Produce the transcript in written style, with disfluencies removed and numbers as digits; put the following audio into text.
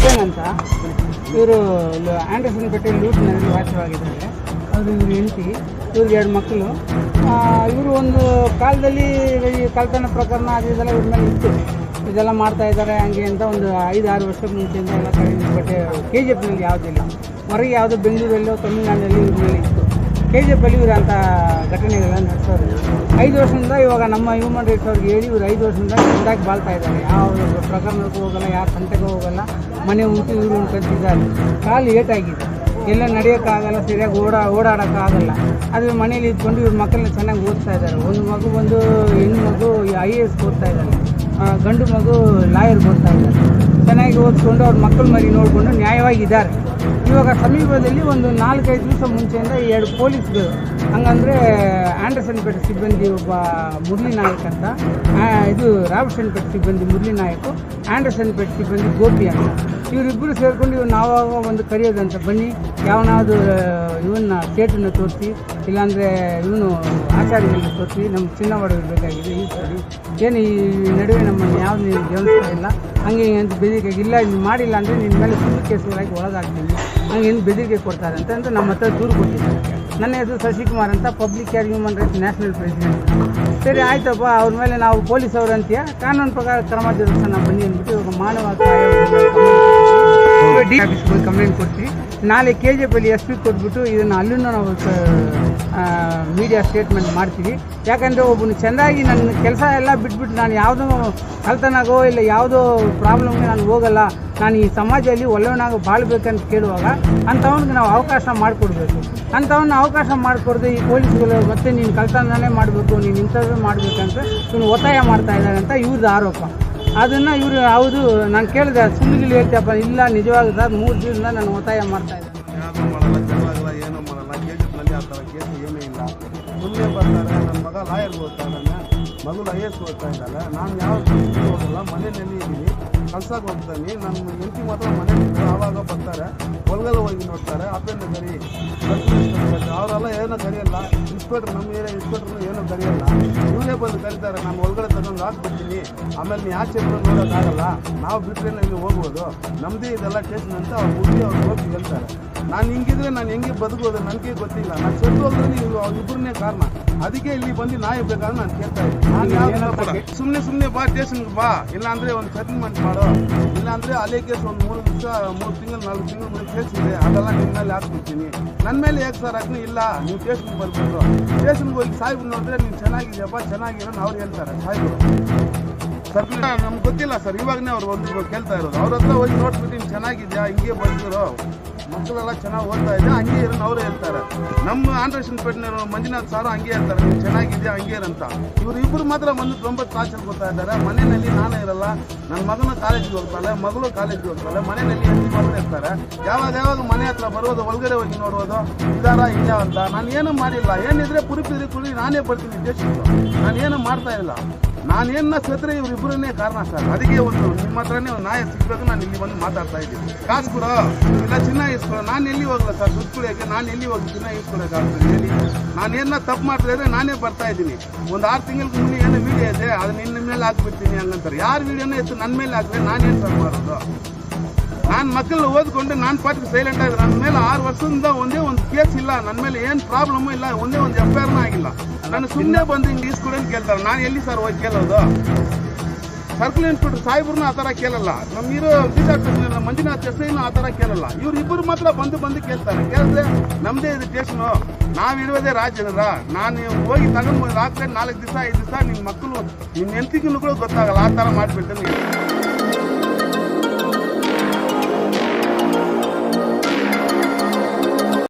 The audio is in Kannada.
ಹುಸೇನ್ ಅಂತ ಇವರು ಆಂಡರ್ಸನ್ ಪೇಟೆ ಲೂಟ್ನಲ್ಲಿ ವಾಸವಾಗಿದ್ದಾರೆ. ಅವರು ಇವ್ರ ಹೆಂಡತಿ, ಇವ್ರಿಗೆ 2 ಮಕ್ಕಳು. ಇವರು ಒಂದು ಕಾಲದಲ್ಲಿ ಈ ಕಳ್ತನ ಪ್ರಕರಣ ಅದು ಇದೆಲ್ಲ ಇವ್ರ ಮೇಲೆ ಇತ್ತು. ಇದೆಲ್ಲ ಮಾಡ್ತಾ ಇದ್ದಾರೆ ಹಂಗೆ ಅಂತ ಒಂದು 5-6 ವರ್ಷದ ಮುಂಚೆಯಿಂದ ಎಲ್ಲ ಕಡೆ ಬಟ್ಟೆ KGFನಲ್ಲಿ ಯಾವುದಿಲ್ಲ, ಹೊರಗೆ ಯಾವುದೋ ಬೆಂಗಳೂರಲ್ಲೋ ತಮಿಳುನಾಡಿನಲ್ಲಿ ಇವ್ರ ಮೇಲೆ ಇತ್ತು. KGFಲ್ಲಿ ಇವರು ಅಂಥ ಘಟನೆಗಳೆಲ್ಲ ನಡೆಸೋರು. 5 ವರ್ಷದಿಂದ ಇವಾಗ ನಮ್ಮ ಹ್ಯೂಮನ್ ರೈಟ್ಸ್ ಅವ್ರಿಗೆ ಹೇಳಿ ಇವರು 5 ವರ್ಷದಿಂದ ಮುಂದಾಗಿ ಬಾಳ್ತಾ ಇದ್ದಾರೆ. ಯಾವ ಪ್ರಕರಣಕ್ಕೂ ಹೋಗಲ್ಲ, ಯಾವ ಸಂತೆಗೂ ಹೋಗಲ್ಲ, ಮನೆ ಉಂಟು ಇವರು ಕಲ್ತಿದ್ದಾರೆ. ಕಾಲು ಏಟಾಗಿದೆ, ಎಲ್ಲ ನಡೆಯೋಕ್ಕಾಗಲ್ಲ, ಸರಿಯಾಗಿ ಓಡಾಡೋಕ್ಕಾಗಲ್ಲ. ಆದರೆ ಮನೇಲಿ ಇದ್ಕೊಂಡು ಇವ್ರ ಮಕ್ಕಳನ್ನ ಚೆನ್ನಾಗಿ ಓದಿಸ್ತಾ ಇದ್ದಾರೆ. ಒಂದು ಹೆಣ್ಣು ಮಗು IAS ಓದ್ತಾ ಇದ್ದಾರೆ, ಗಂಡು ಮಗು ಲಾಯರ್ಗೆ ಓದ್ತಾ ಇದ್ದಾರೆ. ಚೆನ್ನಾಗಿ ಓದಿಸ್ಕೊಂಡು ಅವ್ರ ಮಕ್ಕಳ ಮರಿ ನೋಡಿಕೊಂಡು ನ್ಯಾಯವಾಗಿದ್ದಾರೆ. ಇವಾಗ ಸಮೀಪದಲ್ಲಿ ಒಂದು 4-5 ದಿವಸ ಮುಂಚೆಯಿಂದ 2 ಪೊಲೀಸ್ಗಳು, ಹಂಗಂದರೆ ಆಂಡರ್ಸನ್ ಪೇಟೆ ಸಿಬ್ಬಂದಿ ಒಬ್ಬ ಮುರಳಿ ನಾಯಕ್ ಅಂತ, ಇದು ರಾಬರ್ಟ್ಸನ್ ಪೇಟೆ ಸಿಬ್ಬಂದಿ ಮುರಳಿ ನಾಯಕು, ಆಂಡರ್ಸನ್ ಪೇಟೆ ಸಿಬ್ಬಂದಿ ಗೋಪಿ ಅಂತ, ಇವರಿಬ್ಬರು ಸೇರಿಕೊಂಡು ಇವ್ರು ನಾವಾಗ ಒಂದು ಕರೆಯೋದಂತ, ಬನ್ನಿ ಯಾವನಾದ್ರು ಇವನ್ನ ಸೇಟನ್ನು ತೋರಿಸಿ, ಇಲ್ಲಾಂದರೆ ಇವನು ಆಚಾರ್ಯಗಳನ್ನ ತೋರಿಸಿ, ನಮ್ಮ ಚಿನ್ನ ಬೇಕಾಗಿದೆ ಈ ಸರಿ ಏನು ಈ ನಡುವೆ ನಮ್ಮನ್ನು ಯಾವ್ದು ನೀವು ಜೀವನಿಸ್ತಾ ಇಲ್ಲ, ಹಂಗೆ ಅಂತ ಬೆದರಿಕೆ ಇಲ್ಲ, ಇದು ಮಾಡಿಲ್ಲ ಅಂದರೆ ನಿನ್ನ ಮೇಲೆ ಸುಳ್ಳು ಕೇಸುಗಳಾಗಿ ಒಳಗಾಗ್ತೀನಿ, ಹಂಗೆ ಏನು ಬೆದರಿಕೆ ಕೊಡ್ತಾರೆ ಅಂತ ನಮ್ಮ ಹತ್ರ ದೂರು ಕೊಟ್ಟಿದ್ದಾರೆ. ನನ್ನ ಹೆಸರು ಶಶಿಕುಮಾರ್ ಅಂತ, public care human rights national president. ಸರಿ ಆಯ್ತಪ್ಪ, ಅವ್ರ ಮೇಲೆ ನಾವು ಪೊಲೀಸ್ ಅವರು ಅಂತೀಯ, ಕಾನೂನು ಪ್ರಕಾರ ಕ್ರಮ ಜರುಗಿಸೋಣ ಬನ್ನಿ ಅಂದ್ಬಿಟ್ಟು ಇವಾಗ ಮಾನವ ಡಿ ಆಫೀಸ್ಗೆ ಹೋಗಿ ಕಂಪ್ಲೇಂಟ್ ಕೊಡ್ತೀವಿ. ನಾಳೆ KGFಲ್ಲಿ SP ಕೊಟ್ಬಿಟ್ಟು ಇದನ್ನು ಅಲ್ಲೂ ನಾವು ಮೀಡಿಯಾ ಸ್ಟೇಟ್ಮೆಂಟ್ ಮಾಡ್ತೀವಿ. ಯಾಕಂದರೆ ಒಬ್ಬನು ಚೆಂದಾಗಿ ನನ್ನ ಕೆಲಸ ಎಲ್ಲ ಬಿಟ್ಬಿಟ್ಟು ನಾನು ಯಾವುದೋ ಕಳ್ತನಾಗೋ ಇಲ್ಲ ಯಾವುದೋ ಪ್ರಾಬ್ಲಮ್ಗೆ ನಾನು ಹೋಗಲ್ಲ, ನಾನು ಈ ಸಮಾಜದಲ್ಲಿ ಒಳ್ಳೆಯವನಾಗ ಬಾಳ್ಬೇಕಂತ ಕೇಳುವಾಗ ಅಂಥವ್ನಿಗೆ ನಾವು ಅವಕಾಶ ಮಾಡಿಕೊಡ್ಬೇಕು. ಅಂಥವನ್ನ ಅವಕಾಶ ಮಾಡಿಕೊಡ್ದೆ ಈ ಪೊಲೀಸ್ಗಳು ಮತ್ತೆ ನೀನು ಕಳ್ತನನೇ ಮಾಡಬೇಕು, ನೀನು ಇಂಥದ್ದು ಮಾಡಬೇಕಂತ ಇವನು ಒತ್ತಾಯ ಮಾಡ್ತಾ ಇದ್ದಾರೆ ಅಂತ ಇವ್ರದ್ದು ಆರೋಪ. ಅದನ್ನು ಇವರು ಹೌದು ನಾನು ಕೇಳಿದೆ, ಸುಳ್ಳುಗಳು ಹೇಳ್ತಪ್ಪ, ಇಲ್ಲ ನಿಜವಾಗ ಸರ್ 3 ದಿನದಿಂದ ನಾನು ಒತ್ತಾಯ ಮಾಡ್ತಾ ಇದ್ದೆ. ಏನೂ ಮಾಡಲ್ಲ, ಜಗಳಾಗಲ್ಲ, ಏನೂ ಮಾಡಲ್ಲ. KGFನಲ್ಲಿ ಆ ಥರ ಕೇಸು ಏನೂ ಇಲ್ಲ. ಸುಮ್ಮನೆ ಬರ್ತಾರೆ. ನನ್ನ ಮಗ ಲಾಯರ್ಗೆ ಓದ್ತಾ ಇದ್ದಾನೆ, ಮಗಳು IAS ಓದ್ತಾ ಇದ್ದಾಳೆ. ನಾನು ಯಾವ ಕೆಲಸಕ್ಕೆ ಹೋಗಲ್ಲ, ಮನೆಯಲ್ಲಿ ಇದ್ದೀನಿ, ಕಲ್ಸಕ್ಕೆ ಹೋಗ್ತಾನೆ. ನನ್ನ ಹೆಂಡತಿ ಮಾತ್ರ ಮನೇಲಿ ಆವಾಗ ಬರ್ತಾರೆ, ಹೊಲಗಲ್ಲ ಹೋಗಿ ನೋಡ್ತಾರೆ. ಅಪ್ಪನ ಕರಿ ಅವರೆಲ್ಲ ಏನೋ ಕರೆಯಲ್ಲ. ಇನ್ಸ್ಪೆಕ್ಟ್ರ್, ನಮ್ಮ ಏರಿಯಾ ಇನ್ಸ್ಪೆಕ್ಟ್ರನ್ನು ಏನೂ ಕರೆಯಲ್ಲ. ಇವರೇ ಬಂದು ಕರೀತಾರೆ, ನಾನು ಒಳಗಡೆ ತಗೊಂಡು ಹಾಕ್ಬಿಡ್ತೀನಿ, ಆಮೇಲೆ ನೀವು ಆಚೆ ನೋಡೋಕ್ಕಾಗಲ್ಲ, ನಾವು ಬಿಟ್ಟರೆ ಇಲ್ಲಿ ಹೋಗ್ಬೋದು, ನಮ್ಮದೇ ಇದೆಲ್ಲ ಟೇಷನ್ ಅಂತ ಅವ್ರು ಅವ್ರು ಹೋಗಿ ಹೇಳ್ತಾರೆ. ನಾನು ಹಿಂಗಿದ್ರೆ ನಾನು ಹೆಂಗೆ ಬದುಕೋದು ನನಗೆ ಗೊತ್ತಿಲ್ಲ. ನಾನು ಸತ್ತು ಹೋದ್ರೆ ನೀವು ಇಬ್ಬರನ್ನೇ ಕಾರಣ. ಅದಕ್ಕೆ ಇಲ್ಲಿ ಬಂದು ನಾಯಿ ಬೇಕಾದ್ರೆ ನಾನು ಕೇಳ್ತಾ ಇದ್ದೀನಿ. ನಾನು ಯಾವ ಸುಮ್ಮನೆ ಬಾ ಸ್ಟೇಷನ್ಗೆ ಬಾ, ಇಲ್ಲಾಂದರೆ ಒಂದು ಸೆಟಲ್ಮೆಂಟ್ ಮಾಡೋ, ಇಲ್ಲಾಂದರೆ ಅಲ್ಲೇ ಕೇಸ್ ಒಂದು 3 ದಿವಸ 3 ತಿಂಗಳು 4 ತಿಂಗಳು ಮುಂದೆ ಕೇಸ್ ಇದೆ, ಅದೆಲ್ಲ ನಿಮ್ಮ ಮೇಲೆ ಹಾಕ್ಬಿಡ್ತೀನಿ. ನನ್ನ ಮೇಲೆ ಯಾಕೆ ಸರ್ ಹಾಕ್ತೀನಿ? ಇಲ್ಲ, ನೀವು ಸ್ಟೇಷನ್ಗೆ ಬರ್ಬೋದು. ಸ್ಟೇಷನ್ಗೆ ಹೋಗಿ ಸಾಹೇಬ್ರು ನೋಡಿದ್ರೆ ನೀನು ಚೆನ್ನಾಗಿದೆಯಪ್ಪ, ಚೆನ್ನಾಗಿರೋ ಅವ್ರು ಹೇಳ್ತಾರೆ ಸಾಹೇಬ್ರು. ಸರ್ಕಾರ ನಮ್ಗೆ ಗೊತ್ತಿಲ್ಲ ಸರ್, ಇವಾಗನೇ ಅವ್ರು ಒಂದು ಕೇಳ್ತಾ ಇರೋದು. ಅವ್ರ ಹತ್ರ ಹೋಗಿ ನೋಡ್ಬಿಟ್ಟು ನೀನು ಚೆನ್ನಾಗಿದೆಯಾ, ಹಿಂಗೆ ಬಂದಿರೋ ಮಕ್ಕಳೆಲ್ಲ ಚೆನ್ನಾಗಿ ಓದ್ತಾ ಇದೆ, ಹಂಗೆ ಇರೋನು ಅವರೇ ಹೇಳ್ತಾರೆ. ನಮ್ಮ ಆಂಡರ್ಸನ್ ಪೇಟೆನವರು ಮಂಜುನಾಥ್ ಸಾರು ಹಂಗೆ ಹೇಳ್ತಾರೆ, ನೀವು ಚೆನ್ನಾಗಿದೆಯಾ ಹಂಗೆ ಅಂತ. ಇವರು ಇಬ್ಬರು ಮಾತ್ರ ಬಂದು 90 ಕ್ಲಾಸಲ್ಲಿ ಗೊತ್ತಾ ಇದ್ದಾರೆ. ಮನೆಯಲ್ಲಿ ನಾನೇ ಇರಲ್ಲ, ನನ್ನ ಮಗನ ಕಾಲೇಜಿಗೆ ಹೋಗ್ತಾಳೆ, ಮಗಳು ಕಾಲೇಜಿಗೆ ಹೋಗ್ತಾಳೆ, ಮನೆಯಲ್ಲಿ ಹೆಂಡತಿ ಮಾತ್ರ ಇರ್ತಾರೆ. ಯಾವಾಗ ಮನೆ ಹತ್ರ ಬರೋದು, ಒಳಗಡೆ ಹೋಗಿ ನೋಡೋದು, ಇದಾರ ಇಲ್ಲ ಅಂತ. ನಾನು ಏನೂ ಮಾಡಿಲ್ಲ. ಏನಿದ್ರೆ ಪುರುಪಿದ್ರೆ ಕುಳಿ ನಾನೇ ಬರ್ತೀನಿ ದೇಶಕ್ಕೆ, ನಾನೇನು ಮಾಡ್ತಾ ಇಲ್ಲ. ನಾನೇನ ಸತ್ರೆ ಇವರಿಬ್ಬರನ್ನೇ ಕಾರಣ ಸರ್. ಅದಕ್ಕೆ ಒಂದು ನಿಮ್ಮ ಹತ್ರನೇ ಒಂದು ನ್ಯಾಯ ಸಿಗಬೇಕು, ನಾನು ಇಲ್ಲಿ ಬಂದು ಮಾತಾಡ್ತಾ ಇದ್ದೀನಿ. ಕಾಸು ಕೂಡ ಇಲ್ಲ, ಚಿನ್ನ ಇಸ್ಕೊಳ್ಳೋ, ನಾನು ಎಲ್ಲಿ ಹೋಗಲ್ಲ ಸರ್ ದುಡ್ಡು ಕುಡಿಯೋಕ್ಕೆ. ನಾನು ಎಲ್ಲಿ ಹೋಗಿ ಚಿನ್ನ ಇಸ್ಕೊಳ್ಳೋಕ್ಕಾಗ್ತದೆ ಹೇಳಿ? ನಾನೇನ ತಪ್ಪು ಮಾಡ್ತಾಯಿದ್ರೆ ನಾನೇ ಬರ್ತಾ ಇದ್ದೀನಿ. ಒಂದು 6 ತಿಂಗಳ ಮುಂದೆ ಏನೋ ವೀಡಿಯೋ ಇದೆ, ಅದು ನಿನ್ನ ಮೇಲೆ ಹಾಕ್ಬಿಡ್ತೀನಿ ಹಂಗಂತಾರೆ. ಯಾರು ವೀಡಿಯೋನೇ ಇತ್ತು ನನ್ನ ಮೇಲೆ ಹಾಕಿದ್ರೆ ನಾನೇನು ಸರ್ ಮಾಡೋದು? ನಾನು ಮಕ್ಕಳನ್ನ ಓದ್ಕೊಂಡು ನಾನು ಪಾಠಕ್ಕೆ ಸೈಲೆಂಟ್ ಆಗಿದ್ರೆ, ನನ್ನ ಮೇಲೆ 6 ವರ್ಷದಿಂದ ಒಂದೇ ಒಂದು ಕೇಸ್ ಇಲ್ಲ, ನನ್ನ ಮೇಲೆ ಏನು ಪ್ರಾಬ್ಲಮ್ಮು ಇಲ್ಲ, ಒಂದೇ ಒಂದು FIR ಆಗಿಲ್ಲ. ನಾನು ಸುಮ್ಮನೆ ಬಂದು ಹಿಂಗೆ ಈಸ್ಕೊಡೋದು ಕೇಳ್ತಾರೆ. ನಾನು ಎಲ್ಲಿ ಸರ್ ಹೋಗಿ ಕೇಳೋದು? ಸರ್ಕಲ್ ಇನ್ಸ್ಪೆಕ್ಟರ್ ಸಾಹೇಬ್ರನ್ನ ಆ ಥರ ಕೇಳಲ್ಲ, ನಮ್ಮಿರೋ ನಮ್ಮ ಮಂಜುನಾಥ್ SIನೂ ಆ ಥರ ಕೇಳಲ್ಲ. ಇವ್ರು ಇಬ್ಬರು ಮಾತ್ರ ಬಂದು ಕೇಳ್ತಾರೆ. ಕೇಳಿದ್ರೆ ನಮ್ಮದೇ ಇದು ಸ್ಟೇಷನು, ನಾವಿರೋದೇ ರಾಜ್ಯದ. ನಾನು ಹೋಗಿ ತಗೊಂಡು ಹಾಕ್ತಾರೆ 4 ದಿವಸ 5 ದಿವಸ, ನಿಮ್ಮ ಮಕ್ಕಳು ನಿಮ್ಮ ಹೆಂಡತಿಗೂ ಗೊತ್ತಾಗಲ್ಲ, ಆ ಥರ ಮಾಡಿಬಿಡ್ತೇನೆ.